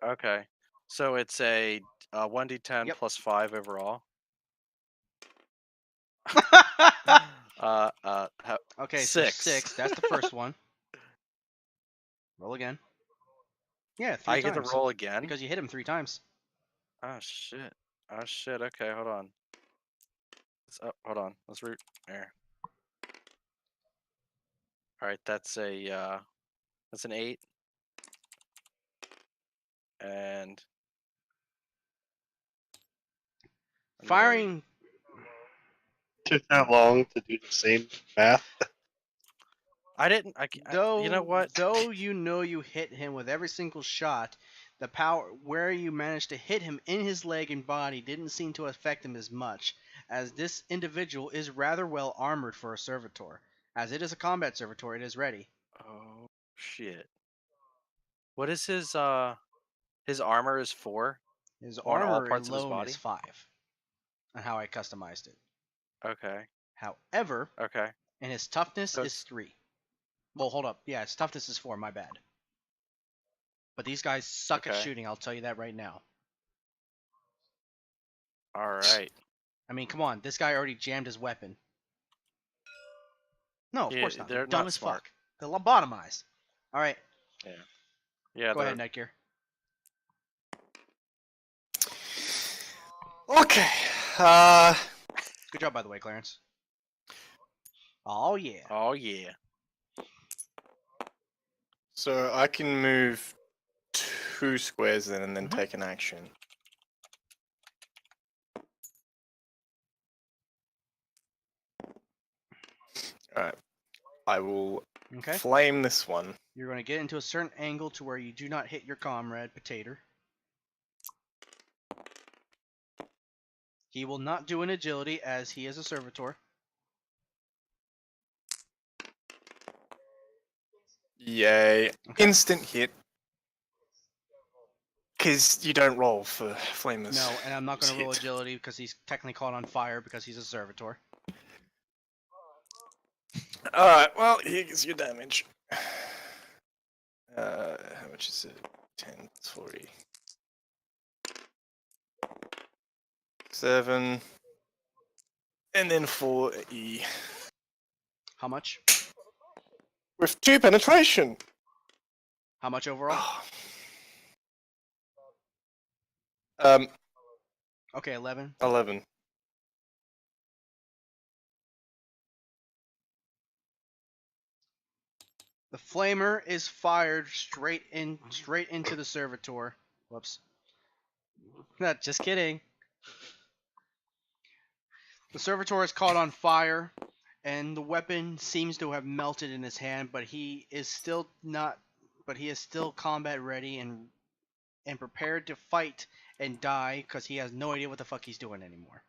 Okay. So it's a 1d10 Yep. plus 5 overall. Okay, so 6. 6. That's the first one. Roll again. Yeah, 3 I get times. to roll again? Because you hit him 3 times. Oh, shit. Oh, shit. Okay, hold on. Hold on. Let's root there. Alright, that's an 8. And another 8. Firing. Took that long to do the same math. I didn't. You know what? Though you hit him with every single shot, the power where you managed to hit him in his leg and body didn't seem to affect him as much, as this individual is rather well armored for a servitor. As it is a combat servitor, it is ready. Oh shit. What is his armor is 4 His on all armor parts of his alone body? is 5, on how I customized it. Okay. However, Okay. and his toughness So is 3. Well, hold up. Yeah, his toughness is 4. My bad. But these guys suck at Okay. shooting. I'll tell you that right now. All right. I mean, come on. This guy already jammed his weapon. No, of Yeah, course not. they're They're dumb not as smart. fuck. They're lobotomized. All right. Yeah. Go ahead, Netgear. Okay. Good job, by the way, Clarence. Oh yeah. Oh yeah. So I can move 2 squares then and then Mhm. take an action. Alright. I will Okay. flame this one. You're going to get into a certain angle to where you do not hit your comrade, Potato. He will not do an agility as he is a servitor. Yay. Okay. Instant hit. Because you don't roll for flamers. No, and I'm not going Just to roll hit. agility because he's technically caught on fire because he's a servitor. Alright, well, here's your damage. How much is it? 10, 40. 7. And then 4E. How much? With 2 penetration! How much overall? Okay, 11. 11. The flamer is fired straight into the servitor. Whoops. Not just kidding. The servitor is caught on fire, and the weapon seems to have melted in his hand, but he is still combat ready and prepared to fight and die because he has no idea what the fuck he's doing anymore.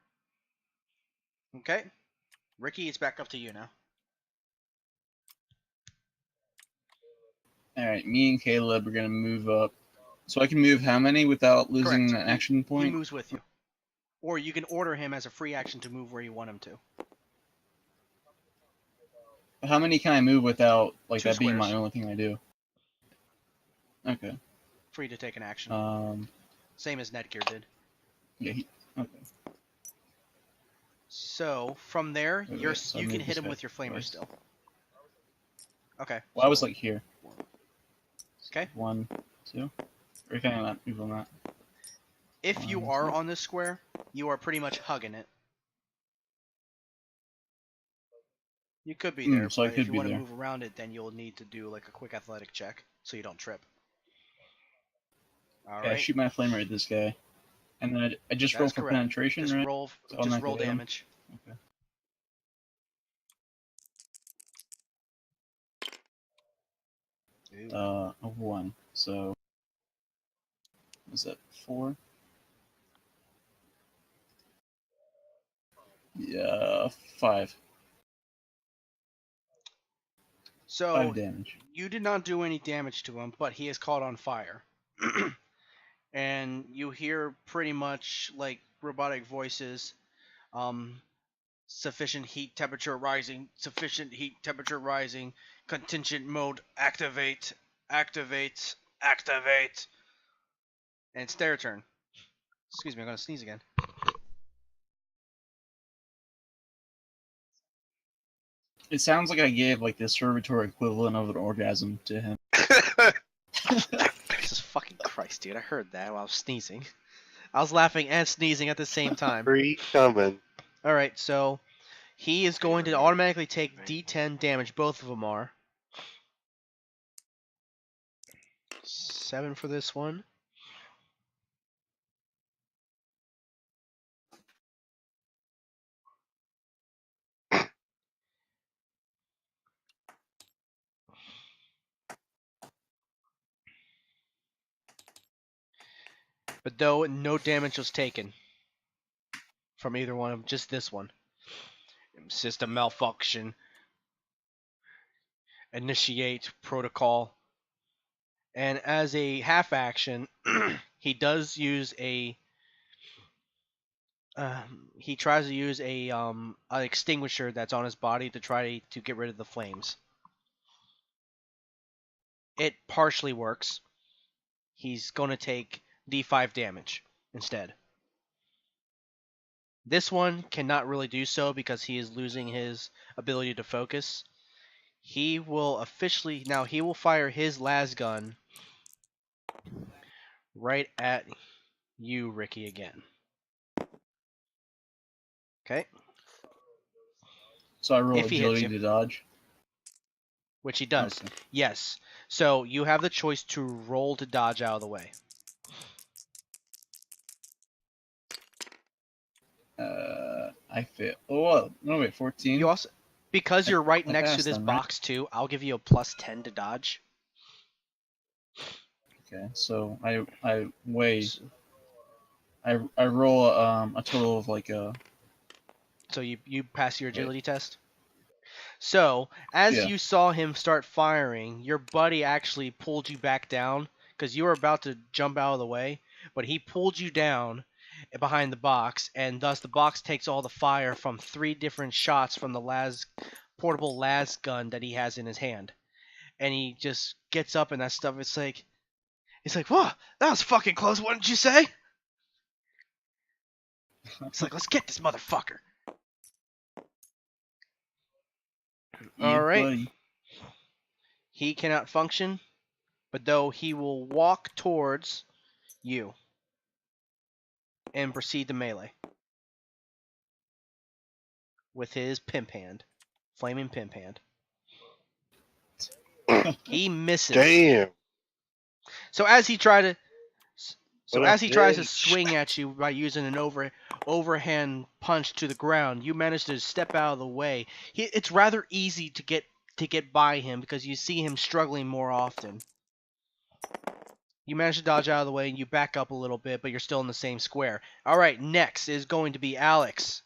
Okay, Ricky, it's back up to you now. Alright, me and Caleb are gonna move up. So I can move how many without losing Correct. an action He point? moves with you, or you can order him as a free action to move where you want him to. How many can I move without, like, 2 that being my squares. only thing I do? Okay. Free to take an action. Same as Netgear did. Yeah, okay. So from there, Wait, so I you can moved hit this him guy with your flamer twice. still. Okay. Well, I was, like, here. Okay. 1, 2. Or can I not move on that? If you are on this square, you are pretty much hugging it. You could be there, so I but could if you be want to there. move around it, then you'll need to do like a quick athletic check so you don't trip. All Yeah, I right. shoot my flamer at this guy. And then I just roll That's for correct. penetration, Just right? roll. So Just automatically roll hit him? damage. Okay. A 1. So, was that 4? Yeah, 5. So 5 damage. you did not do any damage to him, but he is caught on fire. And you hear pretty much like robotic voices. Sufficient heat temperature rising. Sufficient heat temperature rising. Contingent mode activate. Activate. Activate. And it's their turn. Excuse me, I'm gonna sneeze again. It sounds like I gave like the servitor equivalent of an orgasm to him. Jesus fucking Christ, dude! I heard that while I was sneezing. I was laughing and sneezing at the same time. Free coming. All right, so he is going to automatically take D10 damage. Both of them are 7 for this one. But though no damage was taken from either one of them, just this one. System malfunction. Initiate protocol. And as a half action, he does use a. He tries to use a an extinguisher that's on his body to try to get rid of the flames. It partially works. He's going to take D5 damage instead. This one cannot really do so because he is losing his ability to focus. He will he will fire his las gun right at you, Ricky, again. Okay? So I roll If he hits agility you. to dodge. Which he does. Okay. Yes. So you have the choice to roll to dodge out of the way. I fail. Oh, no, wait, 14. You also, because you're right I next to passed this them, right? box too, I'll give you a plus 10 to dodge. Okay, so I weigh. So, I roll a total of like so you pass your agility test. So as Yeah. you saw him start firing, your buddy actually pulled you back down because you were about to jump out of the way, but he pulled you down behind the box, and thus the box takes all the fire from 3 different shots from the portable las gun that he has in his hand. And he just gets up and that stuff. He's like, whoa, that was fucking close. What did you say? It's like, let's get this motherfucker. yeah, All right. buddy. He cannot function, but though he will walk towards you and proceed to melee with his pimp hand, flaming pimp hand. He misses. Damn. So as he tries What a to bitch. swing at you by using an overhand punch to the ground, you manage to step out of the way. It's rather easy to get by him because you see him struggling more often. You manage to dodge out of the way and you back up a little bit, but you're still in the same square. All right, next is going to be Alex.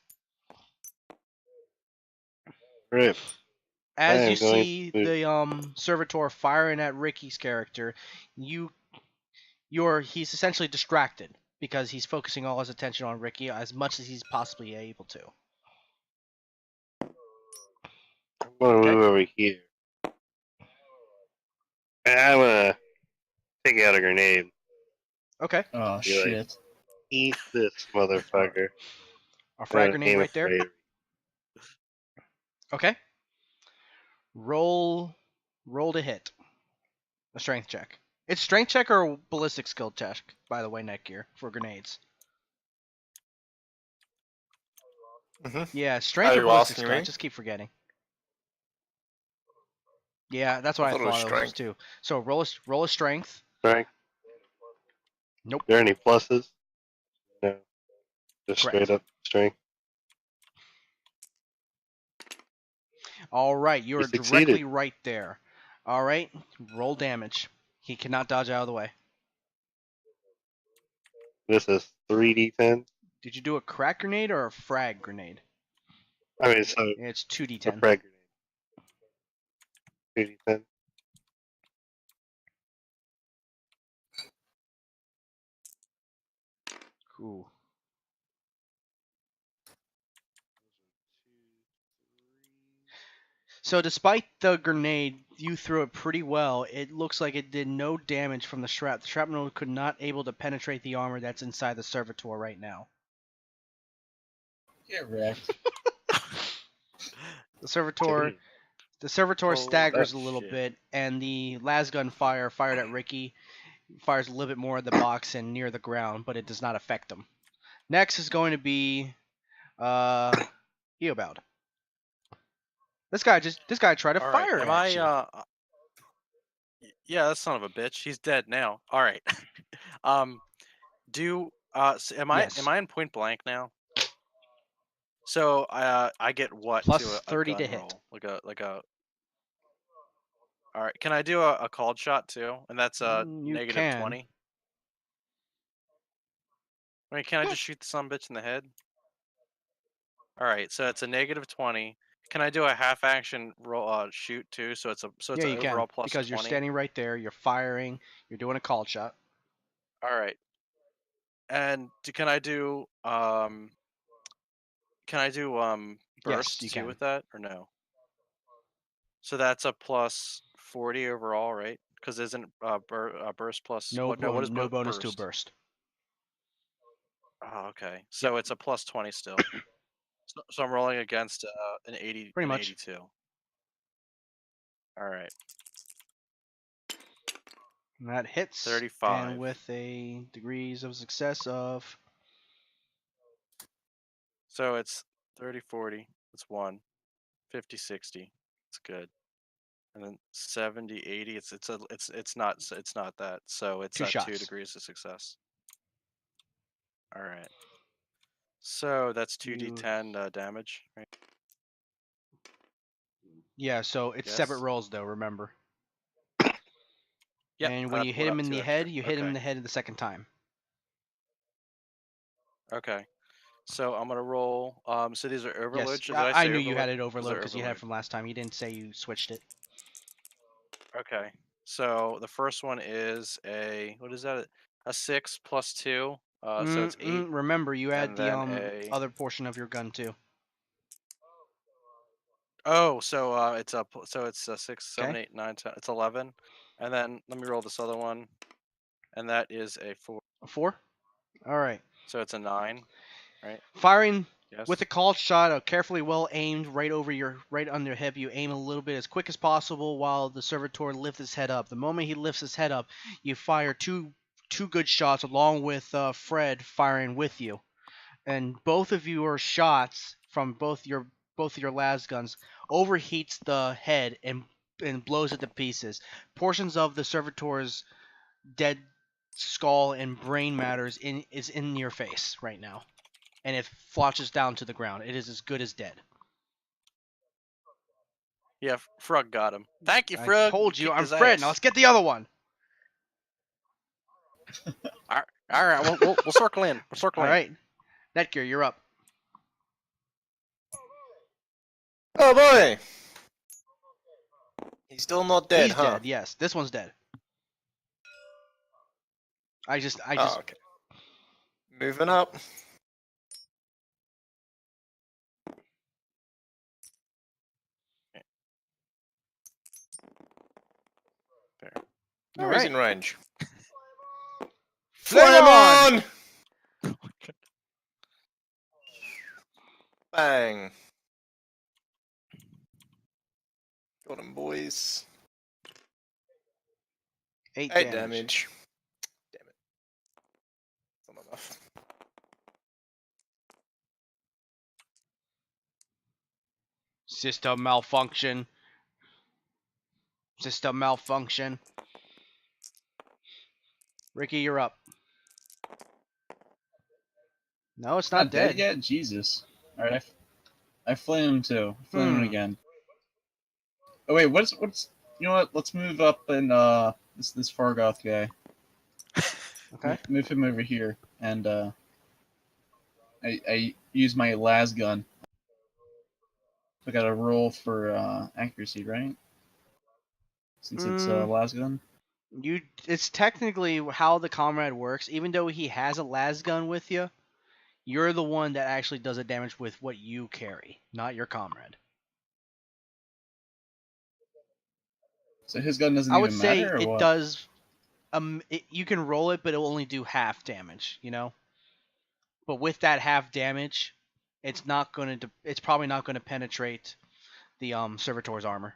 Rip. As I you am going see to- the servitor firing at Ricky's character, he's essentially distracted because he's focusing all his attention on Ricky as much as he's possibly able to. I'm going to move over here. And I'm going to take out a grenade. Okay. Oh Be like, shit. Eat this motherfucker. A frag And grenade aim right a there. freighter. Okay. Roll to hit. A strength check. It's strength check or a ballistic skill check, by the way, Netgear, for grenades. Yeah, strength Are or you ballistic asking skill. I me? just keep forgetting. Yeah, that's what I I thought it was thought it was strength. too. So roll a strength. Strength. Nope. There any pluses? No. Just Correct. straight up strength. All right, you You are succeeded. directly right there. All right, roll damage. He cannot dodge out of the way. This is 3d10. Did you do a crack grenade or a frag grenade? I mean, so It's a 2d10. frag grenade. 3d10. Cool. So despite the grenade, you threw it pretty well. It looks like it did no damage from the shrap. The shrapnel could not able to penetrate the armor that's inside the servitor right now. Get wrecked. The servitor, staggers a little shit. bit, and the lasgun fired at Ricky fires a little bit more at the box and near the ground, but it does not affect him. Next is going to be Eobald. This guy tried to All right. fire Am at I? you. Yeah, that son of a bitch. He's dead now. All right. um, am Yes. I in point blank now? So I get what Plus to a 30 gun to hit. roll? Like a. All right. Can I do a called shot too? And that's You negative can. 20. I mean, can I Yeah. just shoot the son of a bitch in the head? All right. So it's a negative 20. Can I do a half action roll shoot too? So it's Yeah, an you can overall plus because 20. you're standing right there. You're firing. You're doing a called shot. All right. And can I do Yes, burst you too can. with that or no? So that's a plus 40 overall, right? Because isn't burst plus No what? No, what is no bonus to a burst? burst. Oh, okay. Yep. So it's a plus 20 still. So I'm rolling against an 80, Pretty an much. 82. All right, And that hits. 35. And with a degrees of success of So it's 30, 40. That's 1. 50, 60. It's good. And then 70, 80. It's not that. So it's 2 2 shots. degrees of success. All right. So that's 2d10 damage, right? Yeah, so it's separate Yes. rolls though, remember. Yep. And when you hit him in the head, you hit him in Okay. the head the second time. Okay. So I'm gonna roll. So these are overload. Yes, Did I I say knew you had overload? it Those overload are because you had it overload. from last time. You didn't say you switched it. Okay. So the first one is what is that? A 6 plus 2. So it's 8. Remember, you had And the then a. other portion of your gun too. Oh, so it's 6, 7, Okay. 8, 9, 10. It's 11. And then let me roll this other one, and that is a 4. A 4. All right. So it's a 9, right? Firing Yes. with a called shot, carefully well aimed, right on your hip. You aim a little bit as quick as possible while the servitor lifts his head up. The moment he lifts his head up, you fire two good shots along with Fred firing with you, and both of your shots from both your las guns overheats the head and blows it to pieces. Portions of the servitor's dead skull and brain matters is in your face right now, and it flotches down to the ground. It is as good as dead. Yeah, Frog got him. Thank you, I Frog. told you, kicked I'm his Fred. ass. Now let's get the other one. All right, we'll circle in. We'll circle All in. right, Netgear, you're up. Oh boy! He's still not dead, He's huh? dead. Yes, this one's dead. I just. Oh, okay. Moving up. There. No, All he's right. in range. Flame on! Bang! Got him, boys. 8 8 damage. damage. Damn it. Not enough. System malfunction. System malfunction. Ricky, you're up. No, it's not dead. yet? Jesus. Alright, I flame him too. Flame him again. Oh wait, what's you know what? Let's move up and this Fargoth guy. Okay. Move him over here, and I use my las gun. I got a roll for accuracy, right? Since it's las gun. It's technically how the comrade works. Even though he has a las gun with you, you're the one that actually does the damage with what you carry, not your comrade. So his gun doesn't I would even say matter, or it what? does. You can roll it, but it will only do half damage. You know. But with that half damage, it's not going to. It's probably not going to penetrate the servitor's armor.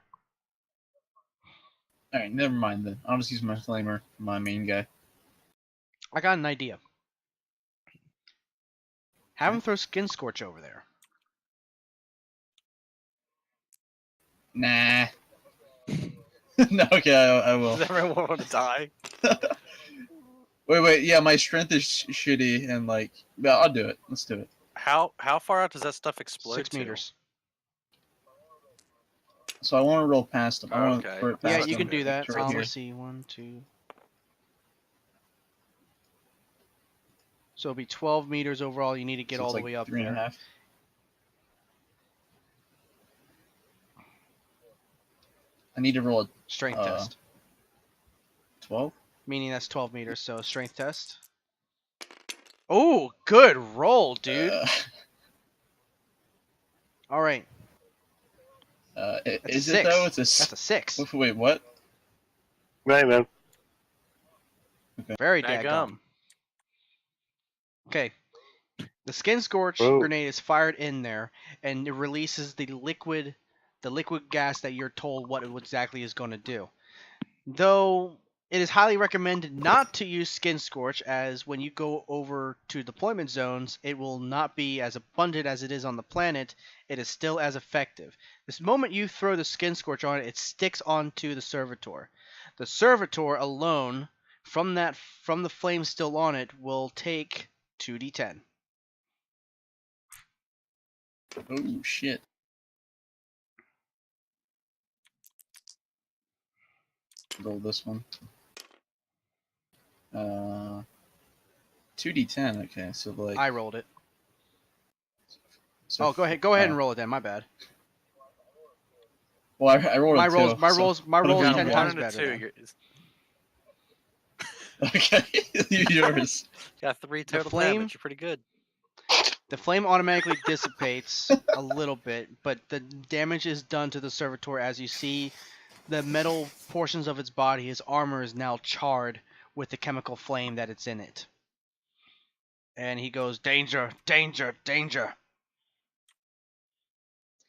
All right, never mind then. I'll just use my flamer for my main guy. I got an idea. Have him throw Skin Scorch over there. Nah. No, okay, I will. Does everyone want to die? Wait. Yeah, my strength is shitty, and like, yeah, I'll do it. Let's do it. How far out does that stuff explode 6 to? meters. So I want to roll past him. I want Okay. to throw it Yeah, past you him. can do that. It's right here. Let's see. 1, 2. So it'll be 12 meters overall. You need to get So all it's the like way up 3.5. there. I need to roll a Strength test. 12. Meaning that's 12 meters. So strength test. Oh, good roll, dude. All right. That's Is a 6. it though? It's a. That's a 6. Wait, what? Right, man. Very Dadgum. dadgum. Okay. The Skin Scorch Whoa. grenade is fired in there, and it releases the liquid gas that you're told what it exactly is going to do. Though it is highly recommended not to use Skin Scorch, as when you go over to deployment zones, it will not be as abundant as it is on the planet. It is still as effective. This moment you throw the Skin Scorch on it, it sticks onto the servitor. The servitor alone, from the flame still on it, will take 2d10. Oh shit. Roll this one. 2d10. Okay, so like. I rolled it. So Go ahead and roll it then. My bad. Well, I rolled My a rolls, 2, my so- rolls, my What rolls if you 10 got times One and a better. two. then. Okay, yours. Got 3 The total flame- damage. You're pretty good. The flame automatically dissipates a little bit, but the damage is done to the servitor as you see the metal portions of its body. His armor is now charred with the chemical flame that it's in it. And he goes, danger, danger, danger.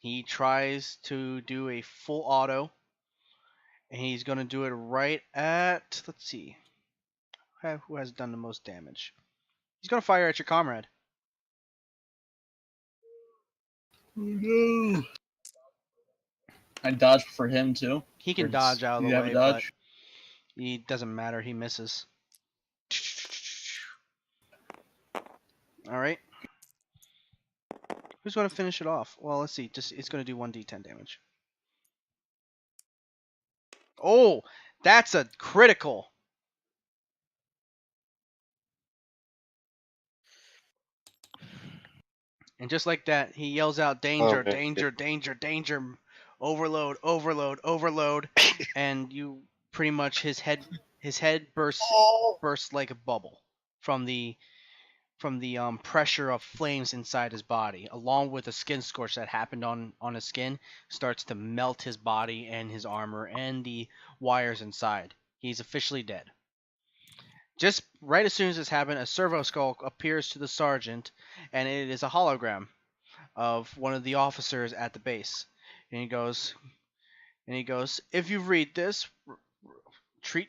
He tries to do a full auto, and he's going to do it right at, let's see, who has done the most damage. He's going to fire at your comrade. Oh no! I dodged for him too. He can Or dodge out of do the you have a way, but dodge? he doesn't matter. He misses. All right. Who's going to finish it off? Well, let's see. It's going to do 1d10 damage. Oh, that's a critical. And just like that, he yells out, danger, Oh, man. danger, danger, danger, overload, overload, overload. And you pretty much his head bursts like a bubble from the pressure of flames inside his body, along with a skin scorch that happened on his skin, starts to melt his body and his armor and the wires inside. He's officially dead. Just right as soon as this happened, a servo skull appears to the sergeant, and it is a hologram of one of the officers at the base. And he goes, if you read this, treat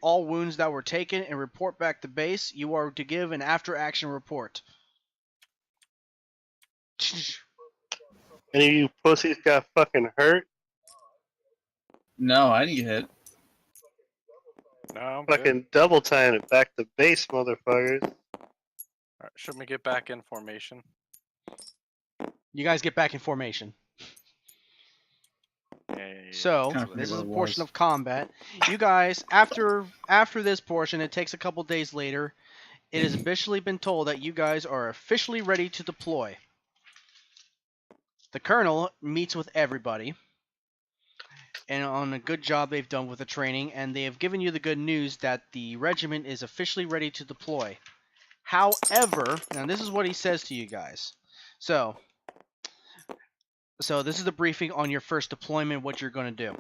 all wounds that were taken and report back to base. You are to give an after-action report. Any of you pussies got fucking hurt? No, I didn't get hit. No, I'm good. Fucking double time it back to base, motherfuckers. Alright, should we get back in formation? You guys get back in formation. Yeah. So, Kinda forget this is what a it portion was. of combat. You guys, after this portion, it takes a couple days later, it has officially been told that you guys are officially ready to deploy. The colonel meets with everybody, and on a good job they've done with the training, and they have given you the good news that the regiment is officially ready to deploy. However, now this is what he says to you guys. So this is the briefing on your first deployment, what you're going to do.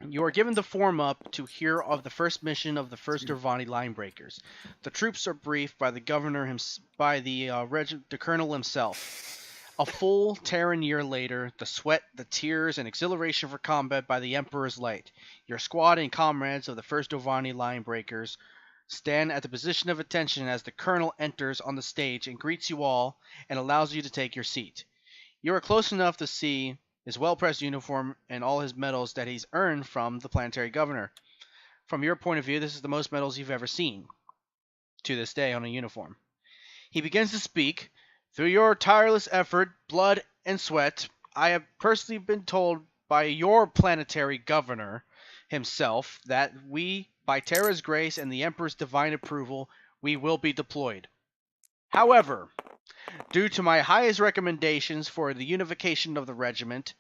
You are given the form up to hear of the first mission of the First Irvani line breakers. The troops are briefed by the governor, the colonel himself. A full Terran year later, the sweat, the tears, and exhilaration for combat by the Emperor's light. Your squad and comrades of the First Irvani line breakers stand at the position of attention as the colonel enters on the stage and greets you all and allows you to take your seat. You are close enough to see his well-pressed uniform and all his medals that he's earned from the planetary governor. From your point of view, this is the most medals you've ever seen to this day on a uniform. He begins to speak. Through your tireless effort, blood, and sweat, I have personally been told by your planetary governor himself that we, by Terra's grace and the Emperor's divine approval, we will be deployed. However, due to my highest recommendations for the unification of the regiment,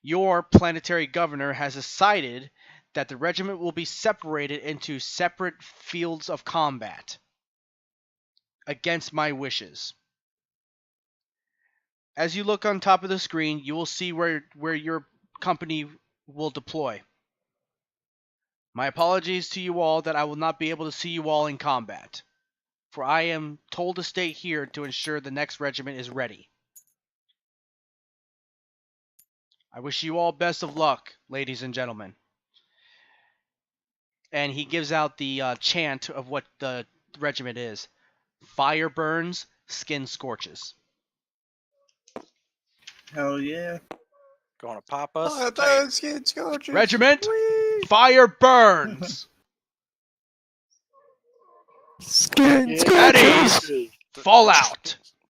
your planetary governor has decided that the regiment will be separated into separate fields of combat against my wishes. As you look on top of the screen, you will see where your company will deploy. My apologies to you all that I will not be able to see you all in combat, for I am told to stay here to ensure the next regiment is ready. I wish you all best of luck, ladies and gentlemen. And he gives out the chant of what the regiment is. Fire burns, skin scorches. Hell yeah. Gonna pop us. Oh, those kids gorgeous. Regiment, Whee! fire burns! Skin Yeah. scorches. At ease! Fall out!